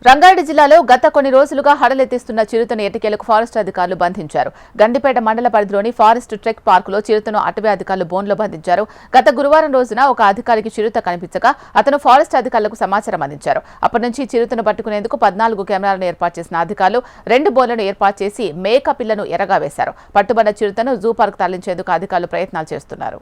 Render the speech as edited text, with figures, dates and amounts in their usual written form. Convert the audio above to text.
రంగారెడ్డి జిల్లాలో గత కొన్ని రోజులుగా హడలెత్తిస్తున్న చిరుతను ఎట్టకేలకు ఫారెస్ట్ అధికారులు బంధించారు. గండిపేట మండల పరిధిలోని ఫారెస్ట్ ట్రెక్ పార్కులో చిరుతను అటవీ అధికారులు బోన్లో బంధించారు. గత గురువారం రోజున ఒక అధికారికి చిరుత కనిపించగా అతను ఫారెస్ట్ అధికారులకు సమాచారం అందించారు. అప్పటి నుంచి చిరుతను పట్టుకునేందుకు 14 కెమెరాలను ఏర్పాటు చేసిన అధికారులు 2 బోన్లను ఏర్పాటు చేసి మేక పిల్లను ఎరగా వేశారు. పట్టుబడిన చిరుతను జూ పార్క్ తరలించేందుకు అధికారులు ప్రయత్నాలు చేస్తున్నారు.